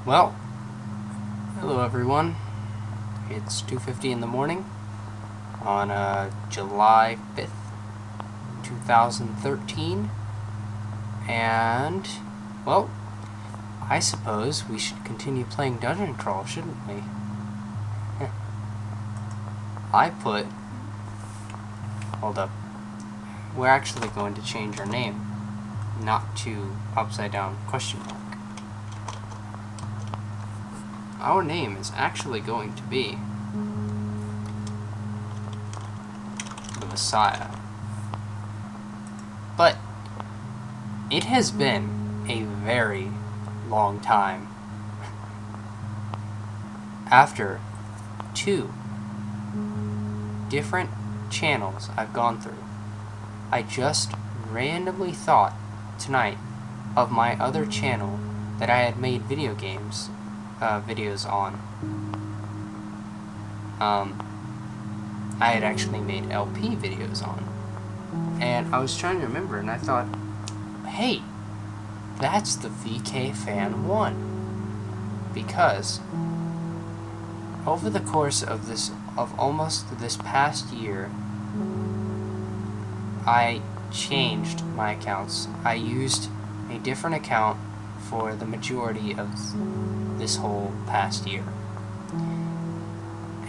Well, hello everyone. It's 2:50 in the morning on July 5th, 2013, and, well, I suppose we should continue playing Dungeon Crawl, shouldn't we? Hold up. We're actually going to change our name, not to upside down question mark. Our name is actually going to be the Messiah. But it has been a very long time after 2 different channels I've gone through. I just randomly thought tonight of my other channel that I had made video games videos on. I had actually made LP videos on, and I was trying to remember, and I thought, hey, that's the VK Fan 1, because over the course of almost this past year, I changed my accounts. I used a different account for the majority of this whole past year.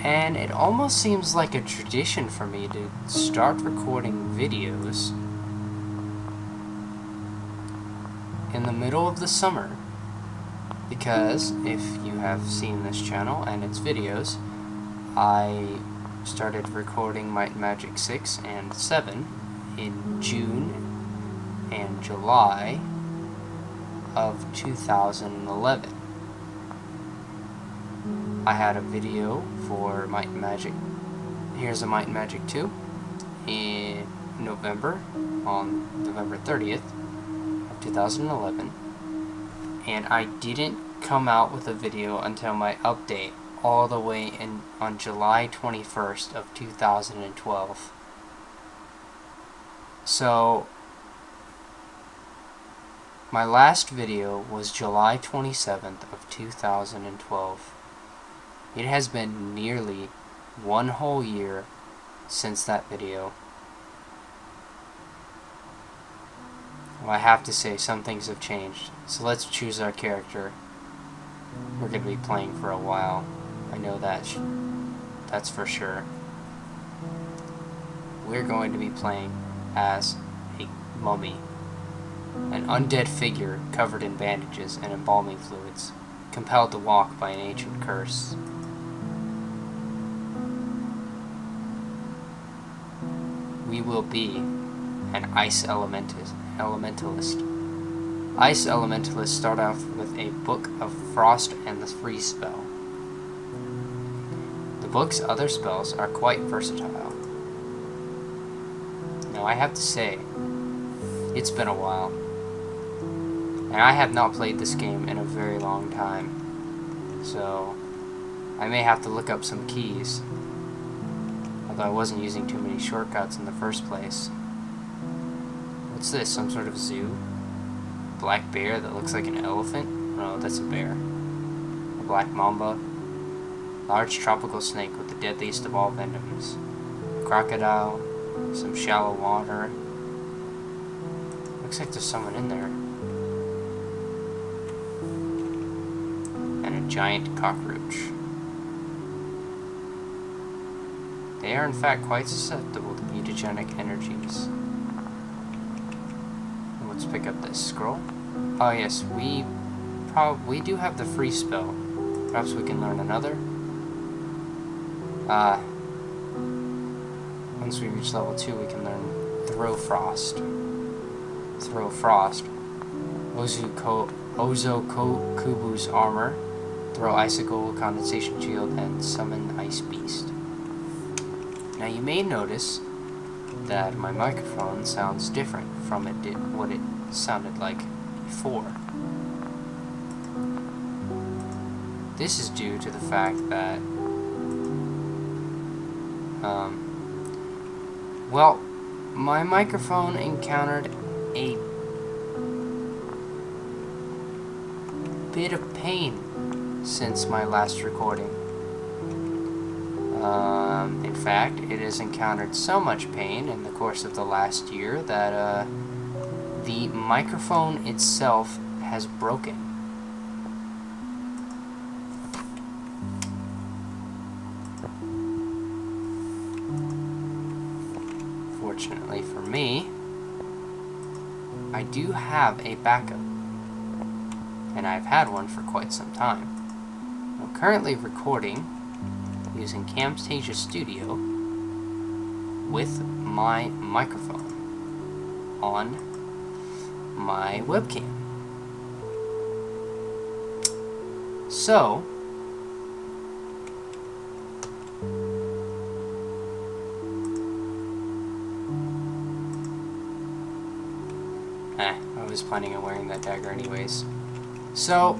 And it almost seems like a tradition for me to start recording videos in the middle of the summer. Because if you have seen this channel and its videos, I started recording Might and Magic 6 and 7 in June and July of 2011. I had a video for Might and Magic. Here's a Might and Magic 2 in November, on November 30th of 2011. And I didn't come out with a video until my update all the way in on July 21st of 2012. So my last video was July 27th of 2012. It has been nearly 1 whole year since that video. Well, I have to say, some things have changed. So let's choose our character. We're going to be playing for a while. I know that's for sure. We're going to be playing as a mummy, an undead figure covered in bandages and embalming fluids, compelled to walk by an ancient curse. We will be an ice elementalist. Ice elementalists start off with a book of frost and the freeze spell. The book's other spells are quite versatile. Now I have to say, it's been a while, and I have not played this game in a very long time, so I may have to look up some keys, although I wasn't using too many shortcuts in the first place. What's this, some sort of zoo? Black bear that looks like an elephant? No, that's a bear. A black mamba. Large tropical snake with the deadliest of all venoms. Crocodile. Some shallow water. Looks like there's someone in there. And a giant cockroach. They are in fact quite susceptible to mutagenic energies. Let's pick up this scroll. Oh yes, we do have the free spell. Perhaps we can learn another. Once we reach level 2, we can learn Throw Frost. Throw Frost. Kubu's armor. Throw Icicle, Condensation Shield, and Summon Ice Beast. Now you may notice that my microphone sounds different from what it sounded like before. This is due to the fact that, well, my microphone encountered a bit of pain since my last recording. In fact, it has encountered so much pain in the course of the last year that the microphone itself has broken. Fortunately for me, I do have a backup, and I've had one for quite some time. I'm currently recording using Camtasia Studio with my microphone on my webcam. So, I was planning on wearing that dagger anyways. So,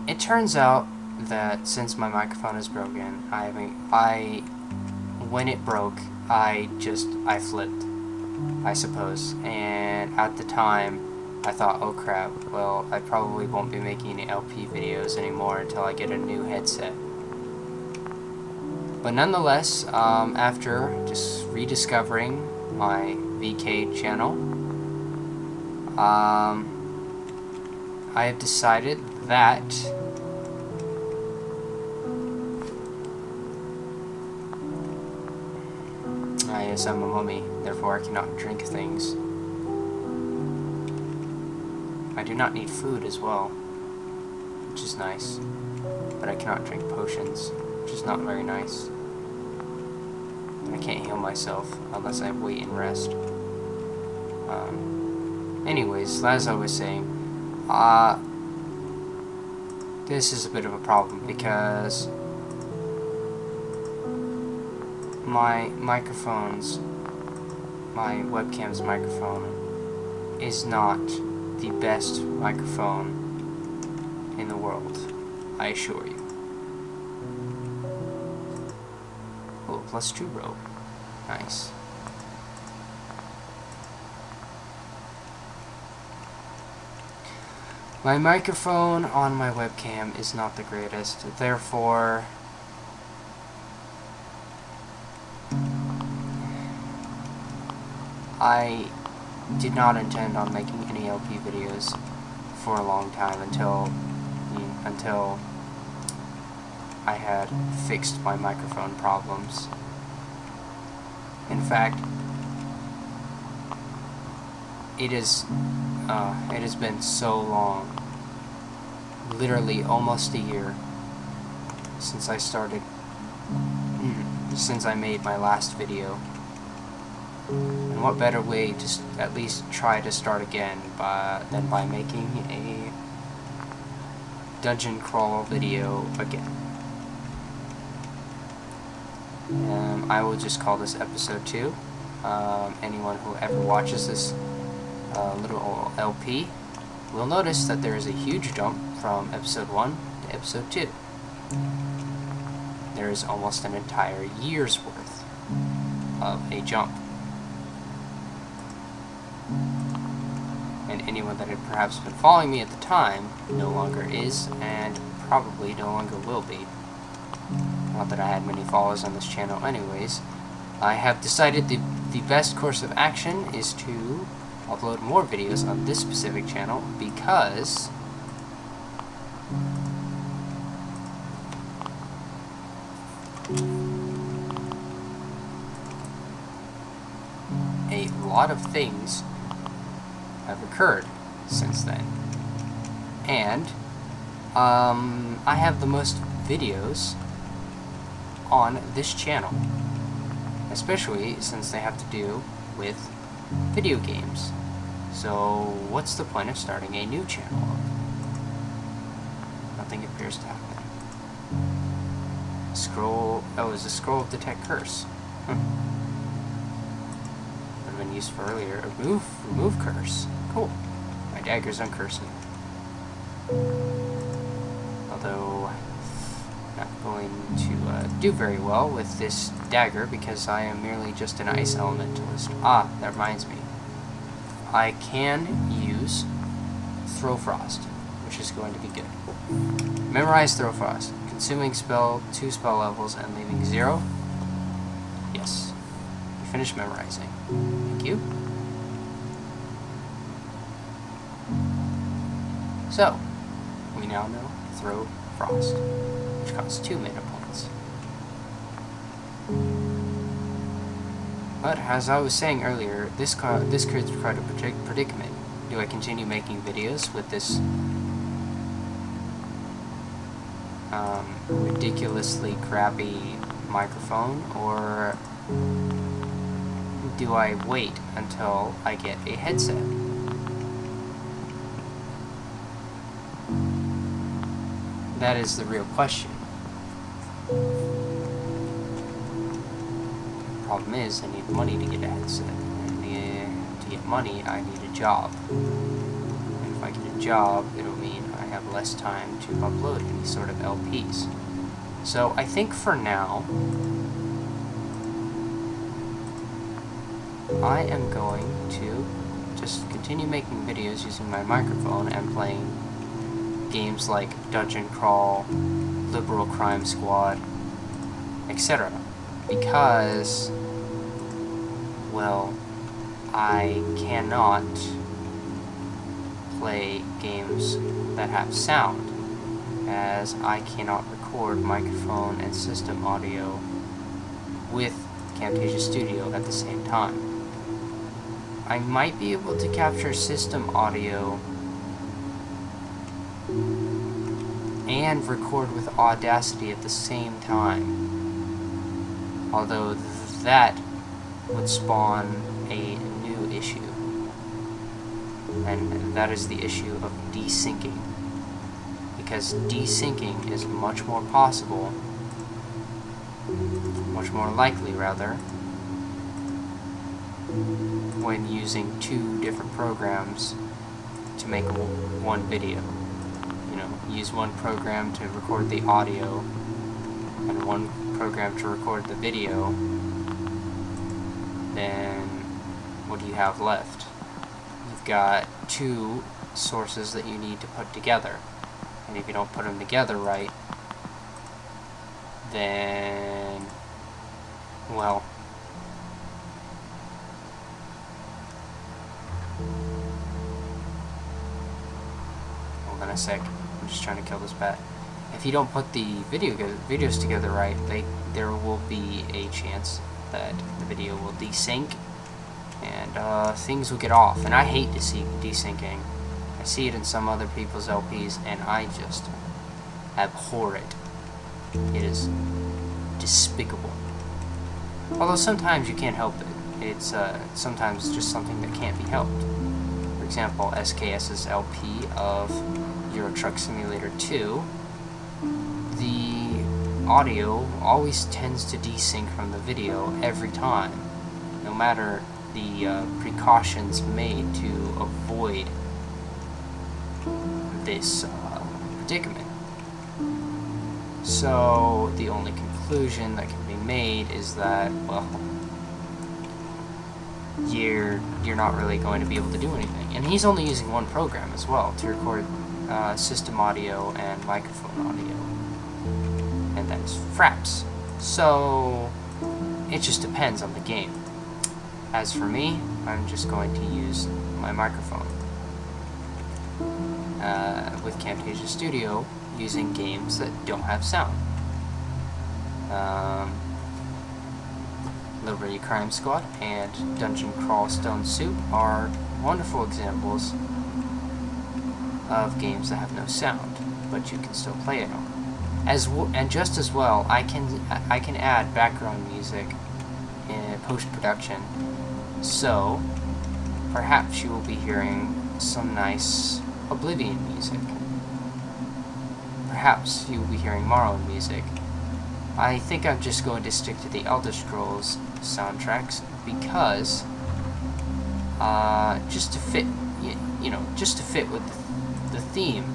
it turns out that since my microphone is broken, when it broke, I flipped, I suppose. And at the time, I thought, oh crap, well, I probably won't be making LP videos anymore until I get a new headset. But nonetheless, after just rediscovering my VK channel, I have decided that yes, I'm a mummy, therefore I cannot drink things. I do not need food as well, which is nice, but I cannot drink potions, which is not very nice. And I can't heal myself unless I wait and rest. Anyways, as I was saying, this is a bit of a problem because my webcam's microphone is not the best microphone in the world, I assure you. Oh, +2 rope. Nice. My microphone on my webcam is not the greatest, therefore I did not intend on making any LP videos for a long time until I had fixed my microphone problems. In fact, it has been so long, literally almost a year, since I made my last video. And what better way to at least try to start again than by making a dungeon crawl video again. I will just call this episode 2. Anyone who ever watches this little LP will notice that there is a huge jump from episode 1 to episode 2. There is almost an entire year's worth of a jump. And anyone that had perhaps been following me at the time no longer is, and probably no longer will be. Not that I had many followers on this channel anyways. I have decided the best course of action is to upload more videos on this specific channel because a lot of things have occurred since then, and I have the most videos on this channel, especially since they have to do with video games. So what's the point of starting a new channel? Nothing appears to happen. Scroll, oh, is a scroll of detect curse. Would have been used for earlier. Remove curse. Cool. My dagger's uncursing. Although not going to do very well with this dagger because I am merely just an ice elementalist. Ah, that reminds me. I can use Throw Frost, which which is going to be good. Memorize Throw Frost. Consuming 2 spell levels and leaving 0. Yes. You finished memorizing. Thank you. So, we now know Throw Frost, which costs 2 mana points. But, as I was saying earlier, this creates quite a predicament. Do I continue making videos with this ridiculously crappy microphone, or do I wait until I get a headset? That is the real question. Problem is, I need money to get a headset, and to get money, I need a job. And if I get a job, it'll mean I have less time to upload any sort of LPs. So I think for now, I am going to just continue making videos using my microphone and playing games like Dungeon Crawl, Liberal Crime Squad, etc. Because, well, I cannot play games that have sound, as I cannot record microphone and system audio with Camtasia Studio at the same time. I might be able to capture system audio and record with Audacity at the same time, although that would spawn a new issue, and that is the issue of desyncing, because desyncing is much more possible, much more likely rather, when using 2 different programs to make one video. You know, use one program to record the audio and one program to record the video, then what do you have left? You've got 2 sources that you need to put together, and if you don't put them together right, then, well, hold on a sec, I'm just trying to kill this bat. If you don't put the videos together right, there will be a chance that the video will desync, and things will get off. And I hate to see desyncing. I see it in some other people's LPs, and I just abhor it. It is despicable. Although sometimes you can't help it. It's sometimes just something that can't be helped. For example, SKS's LP of Euro Truck Simulator 2, the audio always tends to desync from the video every time, no matter the precautions made to avoid this predicament. So the only conclusion that can be made is that, well, you're not really going to be able to do anything. And he's only using one program as well to record system audio and microphone audio, and that is Fraps. So it just depends on the game. As for me, I'm just going to use my microphone with Camtasia Studio, using games that don't have sound. Liberty Crime Squad and Dungeon Crawl Stone Soup are wonderful examples of games that have no sound, but you can still play it on. And just as well, I can add background music in post-production, so perhaps you will be hearing some nice Oblivion music. Perhaps you will be hearing Morrowind music. I think I'm just going to stick to the Elder Scrolls soundtracks because just to fit, just to fit with the theme.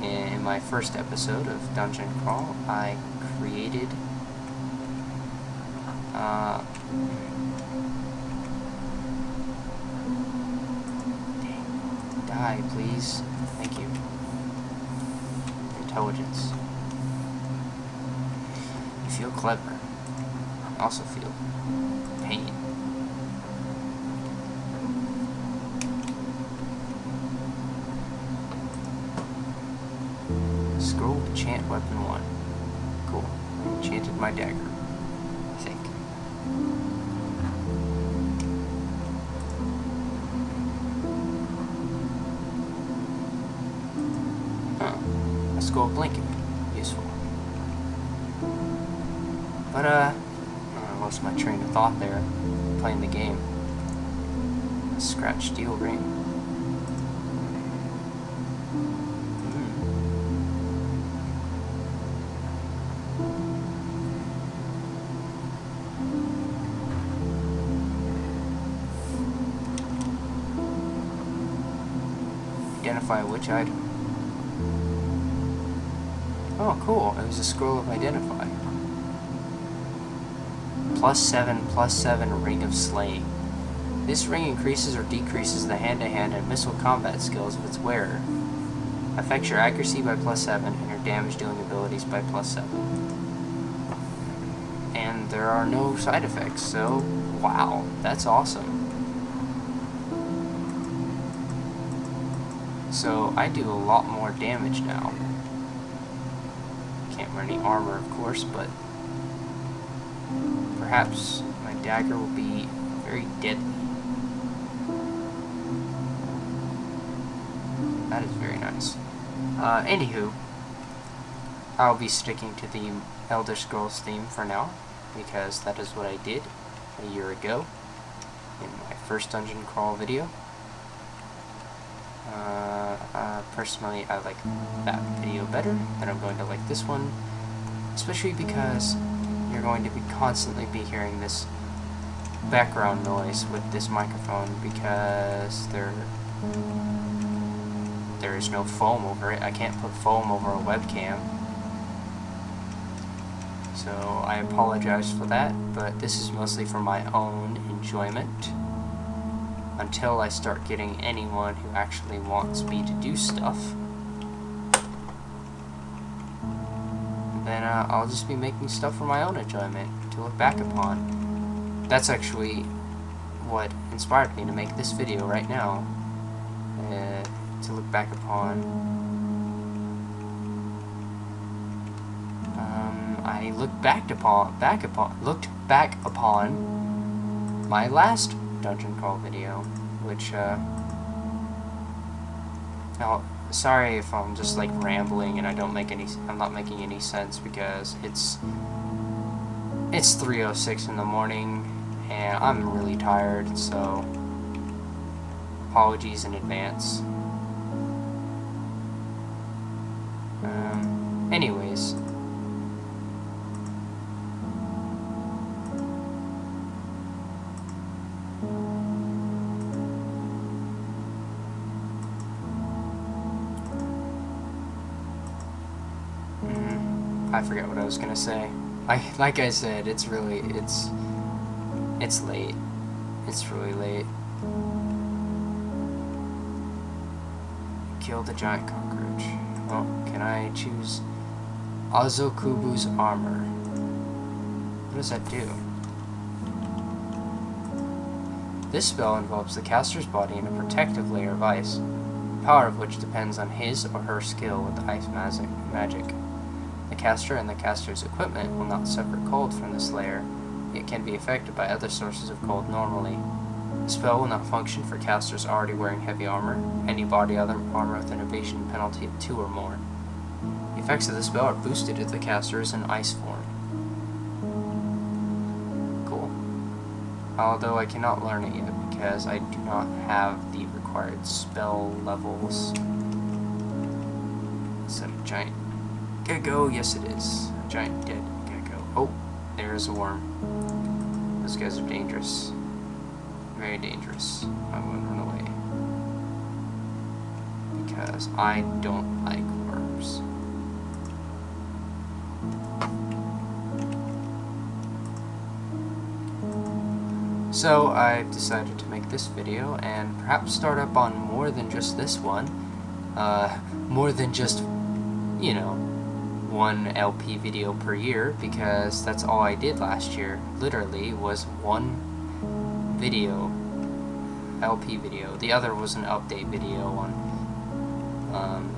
In my first episode of Dungeon Crawl, I created die, please. Thank you. intelligence. You feel clever. You also feel pain. Scroll enchant weapon 1. Cool. I enchanted my dagger, I think. Huh. A skull blinking. Useful. But, I lost my train of thought there, playing the game. A scratch steel ring. Identify which item. Oh, cool. It was a scroll of identify. +7/+7 Ring of Slaying. This ring increases or decreases the hand-to-hand and missile combat skills of its wearer. Affects your accuracy by +7 and your damage dealing abilities by +7. And there are no side effects, so wow, that's awesome. So I do a lot more damage now. Can't wear any armor, of course, but perhaps my dagger will be very deadly. That is very nice. Anywho, I'll be sticking to the Elder Scrolls theme for now, because that is what I did a year ago in my first dungeon crawl video. Personally, I like that video better, and I'm going to like this one, especially because you're going to be constantly hearing this background noise with this microphone, because there is no foam over it. I can't put foam over a webcam, so I apologize for that, but this is mostly for my own enjoyment. Until I start getting anyone who actually wants me to do stuff, then I'll just be making stuff for my own enjoyment to look back upon. That's actually what inspired me to make this video right now, to look back upon. I looked back upon my last dungeon crawl video, which now sorry if I'm just like rambling and I'm not making any sense, because it's 3:06 in the morning and I'm really tired, so apologies in advance. Anyways, I forget what I was gonna say. Like I said, it's late. It's really late. Kill the giant cockroach. Oh, can I choose Azokubu's armor? What does that do? This spell envelops the caster's body in a protective layer of ice, the power of which depends on his or her skill with ice magic. The caster and the caster's equipment will not suffer cold from this layer, yet can be affected by other sources of cold normally. The spell will not function for casters already wearing heavy armor, any body other armor with an evasion penalty of 2 or more. The effects of the spell are boosted if the caster is in ice form. Cool. Although I cannot learn it yet because I do not have the required spell levels. Is that a giant gecko? Yes it is. A giant dead gecko. Oh, there's a worm. Those guys are dangerous. Very dangerous. I wouldn't run away. Because I don't like worms. So I've decided to make this video and perhaps start up on more than just this one. More than just you know, one LP video per year, because that's all I did last year. Literally was one video, LP video. The other was an update video on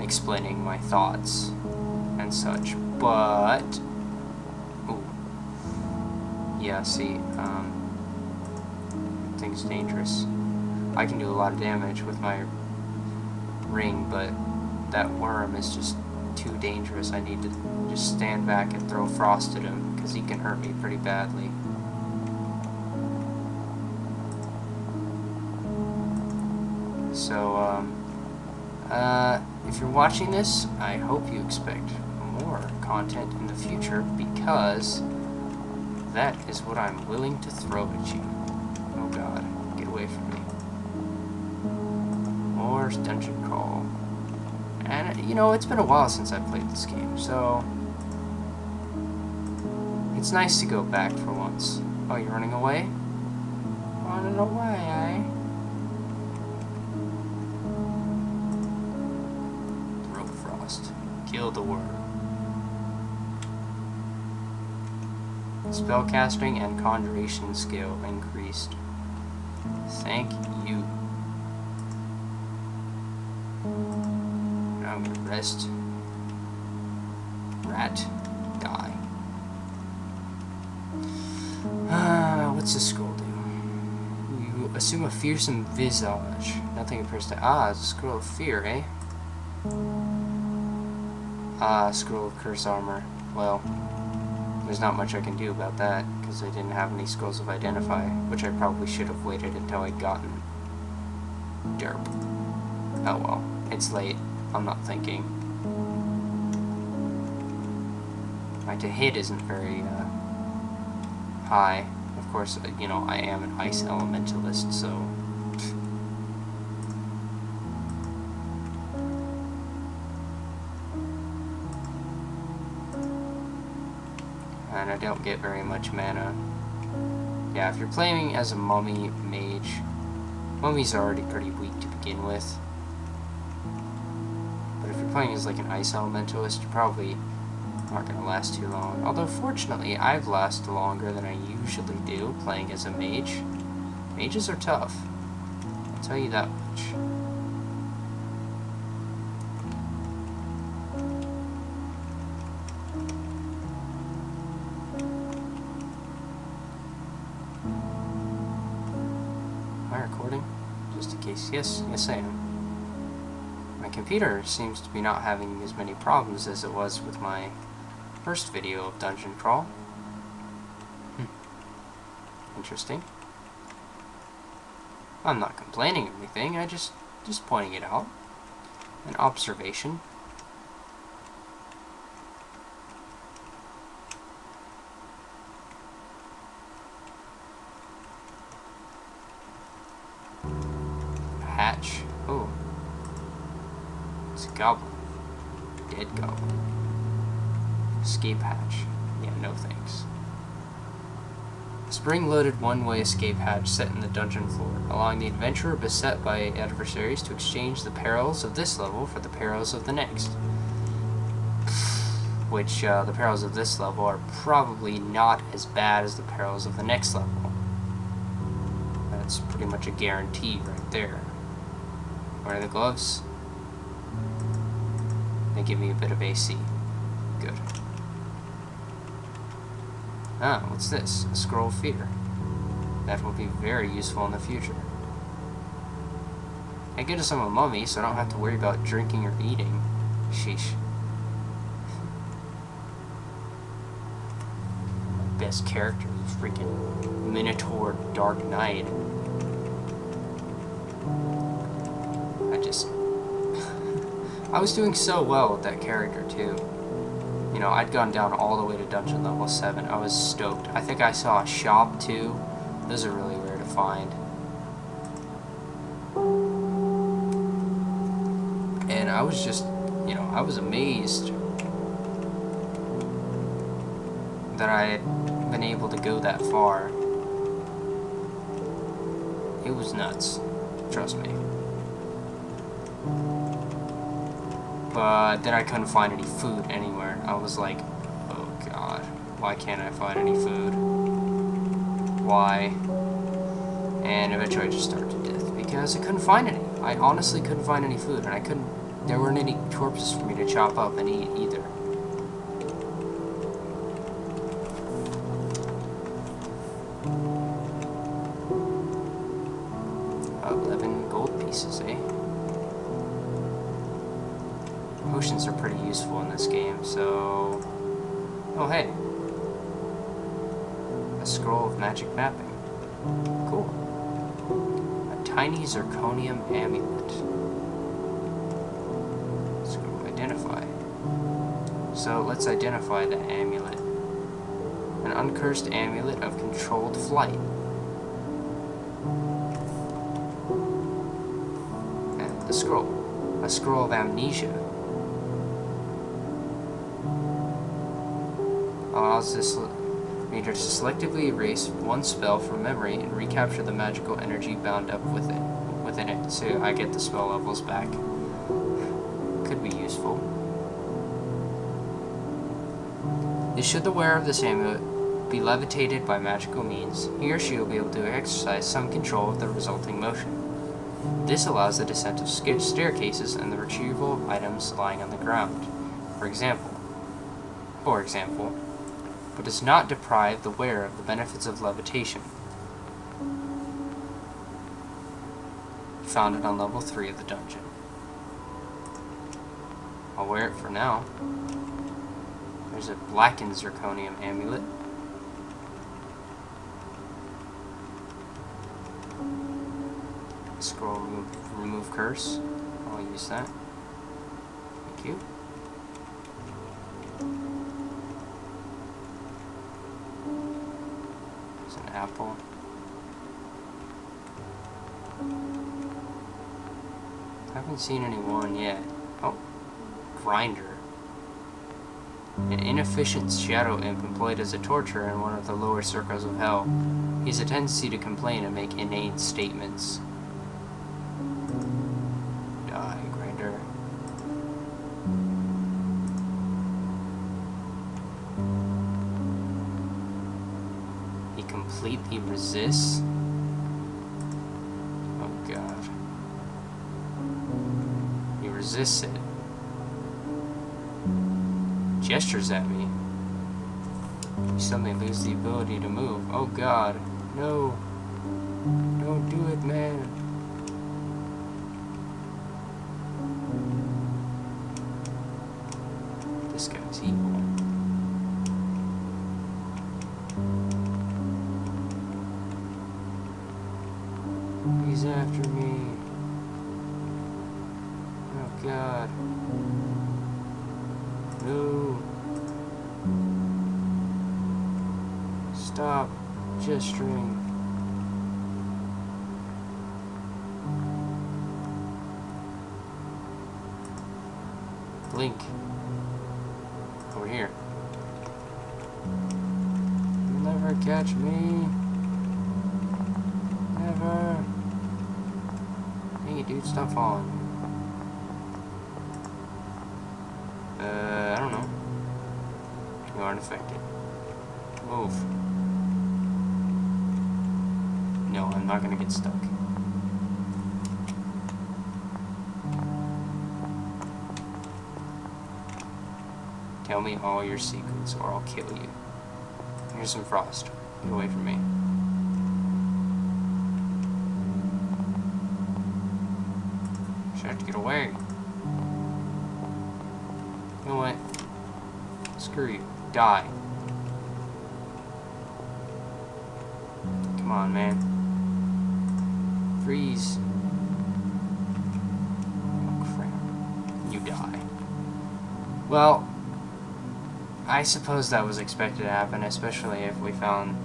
explaining my thoughts and such. But ooh, yeah, see, thing's dangerous. I can do a lot of damage with my ring, but that worm is just too dangerous. I need to just stand back and throw frost at him, because he can hurt me pretty badly. So, if you're watching this, I hope you expect more content in the future, because that is what I'm willing to throw at you. Oh god, get away from me. More dungeon crawl. And, you know, it's been a while since I played this game, so it's nice to go back for once. Oh, you're running away? Running away, eh? Throw frost. Kill the worm. Spellcasting and conjuration skill increased. Thank you. Now I'm gonna rest. Rat. Die. What's this scroll do? You assume a fearsome visage. Nothing appears to... Ah, it's a scroll of fear, eh? Ah, scroll of curse armor. Well, there's not much I can do about that, because I didn't have any scrolls of identify, which I probably should have waited until I'd gotten derp. Oh well, it's late. I'm not thinking. My to hit isn't very high. Of course, you know, I am an ice elementalist, so... and I don't get very much mana. Yeah, if you're playing as a mummy mage, mummies are already pretty weak to begin with. But if you're playing as like an ice elementalist, you probably aren't going to last too long. Although fortunately, I've lasted longer than I usually do playing as a mage. Mages are tough, I'll tell you that much. Am I recording? Just in case. Yes, I am. My computer seems to be not having as many problems as it was with my first video of Dungeon Crawl. Interesting. I'm not complaining or anything, I just pointing it out. An observation. Hatch. Oh. It's a goblin. Dead goblin. Escape hatch. Yeah, no thanks. A spring-loaded one-way escape hatch set in the dungeon floor, allowing the adventurer beset by adversaries to exchange the perils of this level for the perils of the next. Which, the perils of this level are probably not as bad as the perils of the next level. That's pretty much a guarantee right there. Where are the gloves? They give me a bit of AC. Good. Ah, what's this? A scroll of fear. That will be very useful in the future. I get us I'm a mummy, so I don't have to worry about drinking or eating. Sheesh. My best character is freaking Minotaur Dark Knight. I was doing so well with that character too. You know, I'd gone down all the way to dungeon level 7. I was stoked. I think I saw a shop too. Those are really rare to find. And I was just, you know, I was amazed that I had been able to go that far. It was nuts. Trust me. But then I couldn't find any food anywhere. I was like, oh god, why can't I find any food? Why? And eventually I just starved to death because I couldn't find any. I honestly couldn't find any food, and there weren't any corpses for me to chop up and eat either. 11 gold pieces, eh? Potions are pretty useful in this game, so... Oh, hey. A scroll of magic mapping. Cool. A tiny zirconium amulet. Let's go identify. So, let's identify the amulet. An uncursed amulet of controlled flight. And the scroll. A scroll of amnesia. Allows this reader to selectively erase one spell from memory and recapture the magical energy bound up within it. So I get the spell levels back. Could be useful. Should the wearer of this amulet be levitated by magical means, he or she will be able to exercise some control of the resulting motion. This allows the descent of staircases and the retrieval of items lying on the ground. For example, but does not deprive the wearer of the benefits of levitation. Found it on level 3 of the dungeon. I'll wear it for now. There's a blackened zirconium amulet. Scroll remove curse. I'll use that. Thank you. There's an apple. Haven't seen anyone yet. Oh, grinder. An inefficient shadow imp employed as a torturer in one of the lower circles of hell. He has a tendency to complain and make inane statements. Die, grinder. He completely resists? Oh god. He resists it. Gestures at me. You suddenly lose the ability to move. Oh god. No. Don't do it, man. This guy's evil. He's after me. Oh god. No. Stop gesturing. Blink. Over here. You'll never catch me. Never. Hey, dude, stop falling. I don't know. You aren't affected. Move. No, I'm not gonna get stuck. Tell me all your secrets or I'll kill you. Here's some frost. Get away from me. Should have to get away. You know what? Screw you. Die. Come on, man. Freeze. Oh, crap. You die. Well, I suppose that was expected to happen, especially if we found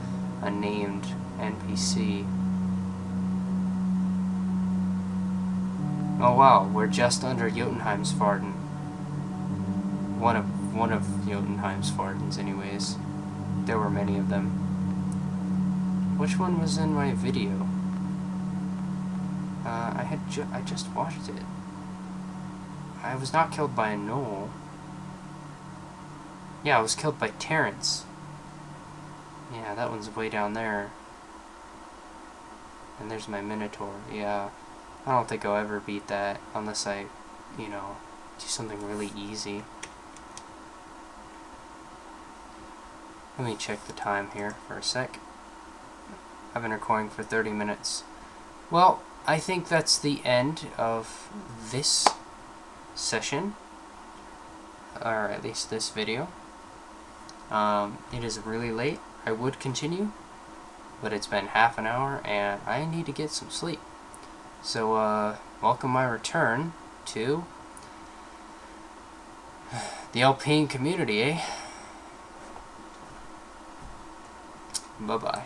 a named NPC. Oh wow, we're just under Jotunheim's Farden. One of Jotunheim's Fardens, anyways. There were many of them. Which one was in my video? I just watched it. I was not killed by a gnoll. Yeah, I was killed by Terrence. Yeah, that one's way down there. And there's my Minotaur. Yeah, I don't think I'll ever beat that unless I, you know, do something really easy. Let me check the time here for a sec. I've been recording for 30 minutes. Well, I think that's the end of this session, or at least this video. It is really late. I would continue, but it's been half an hour and I need to get some sleep. So, welcome my return to the Alpine community, eh? Bye-bye.